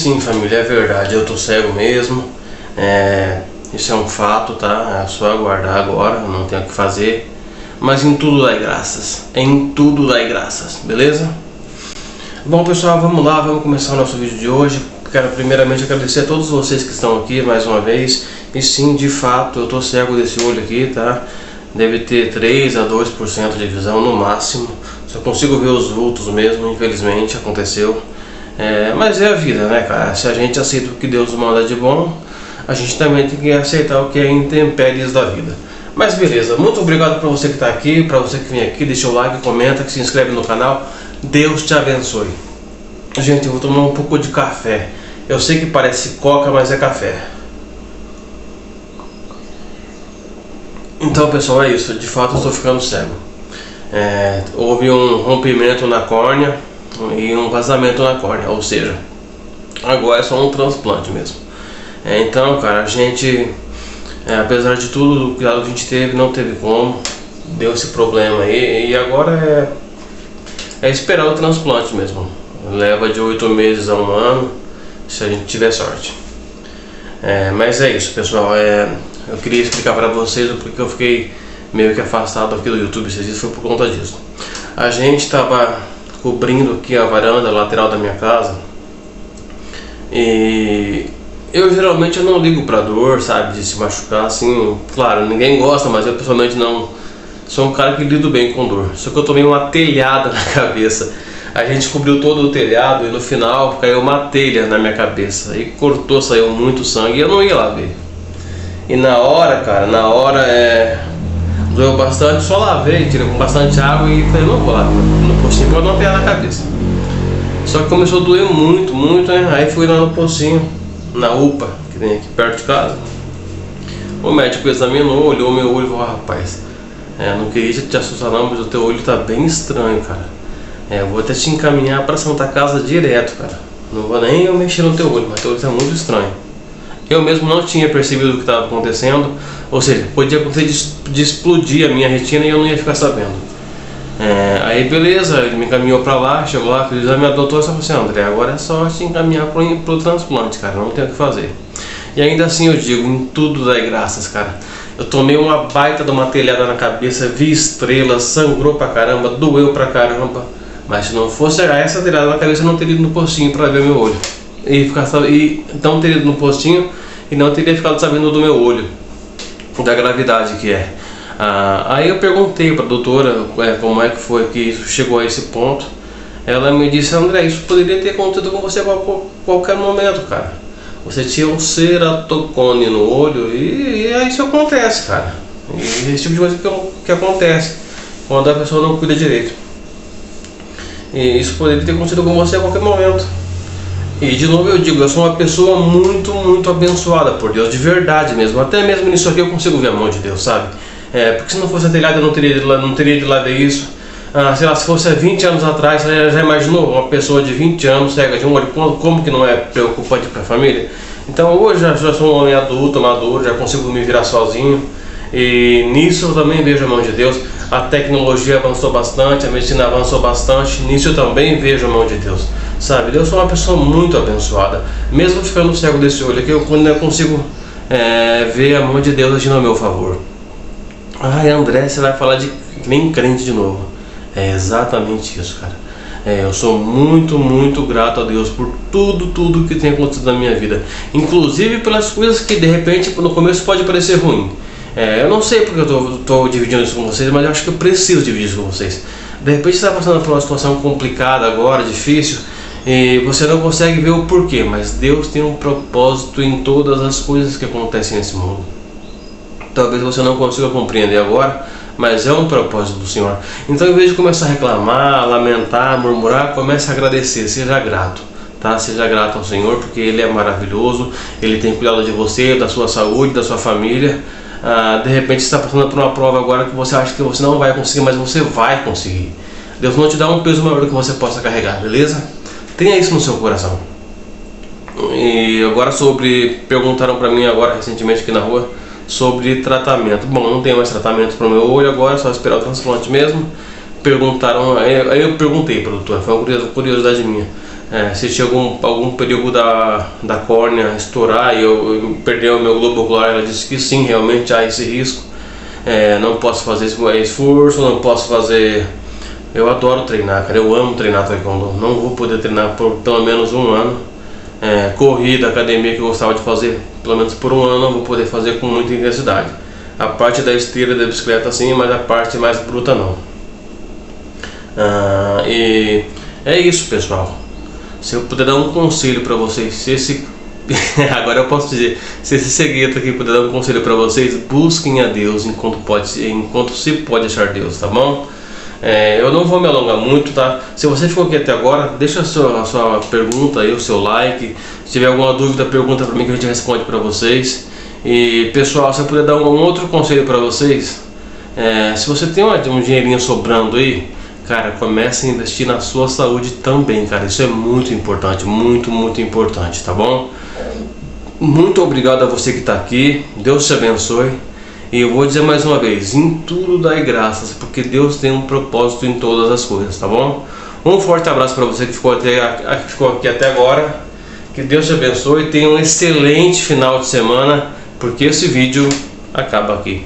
Sim, família, é verdade, eu tô cego mesmo. Isso é um fato, tá? É só aguardar agora, não tenho o que fazer. Mas em tudo dai graças, em tudo dai graças, beleza? Bom pessoal, vamos lá, vamos começar o nosso vídeo de hoje. Quero primeiramente agradecer a todos vocês que estão aqui mais uma vez. E sim, de fato, eu tô cego desse olho aqui, tá? Deve ter 3 a 2% de visão no máximo. Só consigo ver os vultos mesmo, infelizmente, aconteceu. Mas é a vida, né, cara? Se a gente aceita o que Deus manda de bom, a gente também tem que aceitar o que é intempéries da vida. Mas beleza, muito obrigado para você que está aqui, para você que vem aqui, deixa o like, comenta, que se inscreve no canal. Deus te abençoe. Gente, eu vou tomar um pouco de café. Eu sei que parece coca, mas é café. Então pessoal, é isso, de fato eu estou ficando cego. Houve um rompimento na córnea e um vazamento na córnea, ou seja, agora é só um transplante mesmo. Então cara, a gente, apesar de tudo o cuidado que a gente teve, não teve como, deu esse problema aí, e agora é esperar o transplante mesmo. Leva de 8 meses a 1 ano, se a gente tiver sorte. Mas é isso pessoal, eu queria explicar para vocês o porquê eu fiquei meio que afastado aqui do YouTube esses dias, foi por conta disso. A gente estava cobrindo aqui a varanda lateral da minha casa e eu geralmente não ligo pra dor, sabe, de se machucar assim. Claro, ninguém gosta, mas eu pessoalmente não sou um cara que lido bem com dor. Só que eu tomei uma telhada na cabeça. A gente cobriu todo o telhado e no final caiu uma telha na minha cabeça e cortou, saiu muito sangue e eu não ia lá ver. E na hora, cara, doeu bastante, só lavei, tirei com bastante água e falei, não vou lá no postinho pra não pegar na cabeça. Só que começou a doer muito, né? Aí fui lá no postinho, na UPA, que tem aqui perto de casa. O médico examinou, olhou meu olho e falou, rapaz, não queria te assustar não, mas o teu olho tá bem estranho, cara. Eu vou até te encaminhar pra Santa Casa direto, cara. Não vou nem eu mexer no teu olho, mas teu olho tá muito estranho. Eu mesmo não tinha percebido o que estava acontecendo, ou seja, podia acontecer de explodir a minha retina e eu não ia ficar sabendo. Aí beleza, ele me encaminhou para lá, chegou lá, fiz o exame, a doutora falou assim, André, agora é só te encaminhar pro transplante, cara, não tem o que fazer. E ainda assim eu digo, em tudo dai graças, cara. Eu tomei uma baita de uma telhada na cabeça, vi estrelas, sangrou pra caramba, doeu pra caramba. Mas se não fosse essa telhada na cabeça, eu não teria ido no postinho para ver meu olho. E não teria ido no postinho e não teria ficado sabendo do meu olho, da gravidade que é. Aí eu perguntei para a doutora como é que foi que isso chegou a esse ponto. Ela me disse, André, isso poderia ter acontecido com você a qualquer momento, cara. Você tinha um ceratocone no olho e isso acontece, cara. E esse tipo de coisa que acontece quando a pessoa não cuida direito. E isso poderia ter acontecido com você a qualquer momento. E de novo eu digo, eu sou uma pessoa muito abençoada por Deus, de verdade mesmo. Até mesmo nisso aqui eu consigo ver a mão de Deus, sabe? Porque se não fosse a telhada eu não teria ido lá ver isso. Sei lá, se fosse há 20 anos atrás, você já imaginou uma pessoa de 20 anos cega de um olho? Como que não é preocupante para a família? Então hoje já sou um homem adulto, maduro, já consigo me virar sozinho. E nisso eu também vejo a mão de Deus. A tecnologia avançou bastante, a medicina avançou bastante, nisso eu também vejo a mão de Deus. Sabe, eu sou uma pessoa muito abençoada. Mesmo ficando cego desse olho aqui, eu consigo ver a mão de Deus agindo a meu favor. Ai, André, você vai falar de nem crente de novo. É exatamente isso, cara. Eu sou muito grato a Deus por tudo que tem acontecido na minha vida. Inclusive pelas coisas que de repente no começo pode parecer ruim. Eu não sei porque eu estou dividindo isso com vocês, mas eu acho que eu preciso dividir isso com vocês. De repente você está passando por uma situação complicada agora, difícil, e você não consegue ver o porquê, mas Deus tem um propósito em todas as coisas que acontecem nesse mundo. Talvez você não consiga compreender agora, mas é um propósito do Senhor. Então, em vez de começar a reclamar, lamentar, murmurar, comece a agradecer, seja grato. Tá? Seja grato ao Senhor, porque Ele é maravilhoso, Ele tem cuidado de você, da sua saúde, da sua família. De repente você está passando por uma prova agora que você acha que você não vai conseguir, mas você vai conseguir. Deus não te dá um peso maior do que você possa carregar, beleza? Tenha isso no seu coração. E agora perguntaram para mim agora recentemente aqui na rua sobre tratamento. Bom, não tem mais tratamento para o meu olho agora, só esperar o transplante mesmo. Perguntaram, aí eu perguntei para a doutora, foi uma curiosidade minha. Se tinha algum período da córnea estourar e eu perder o meu globo ocular, ela disse que sim, realmente há esse risco. Não posso fazer esforço, não posso fazer... Eu adoro treinar, cara, eu amo treinar taekwondo. Não vou poder treinar por pelo menos um ano. Corrida, academia que eu gostava de fazer, pelo menos por um ano não vou poder fazer com muita intensidade. A parte da esteira da bicicleta sim, mas a parte mais bruta não. E é isso, pessoal. Se eu puder dar um conselho para vocês, agora eu posso dizer, se esse segredo aqui puder dar um conselho para vocês, busquem a Deus enquanto se pode achar Deus, tá bom? Eu não vou me alongar muito, tá? Se você ficou aqui até agora, deixa a sua pergunta aí, o seu like. Se tiver alguma dúvida, pergunta para mim que a gente responde para vocês. E pessoal, se eu puder dar um outro conselho para vocês, se você tem um dinheirinho sobrando aí, cara, comece a investir na sua saúde também, cara. Isso é muito importante, muito importante, tá bom? Muito obrigado a você que está aqui. Deus te abençoe. E eu vou dizer mais uma vez, em tudo dai graças, porque Deus tem um propósito em todas as coisas, tá bom? Um forte abraço para você que ficou aqui até agora. Que Deus te abençoe e tenha um excelente final de semana, porque esse vídeo acaba aqui.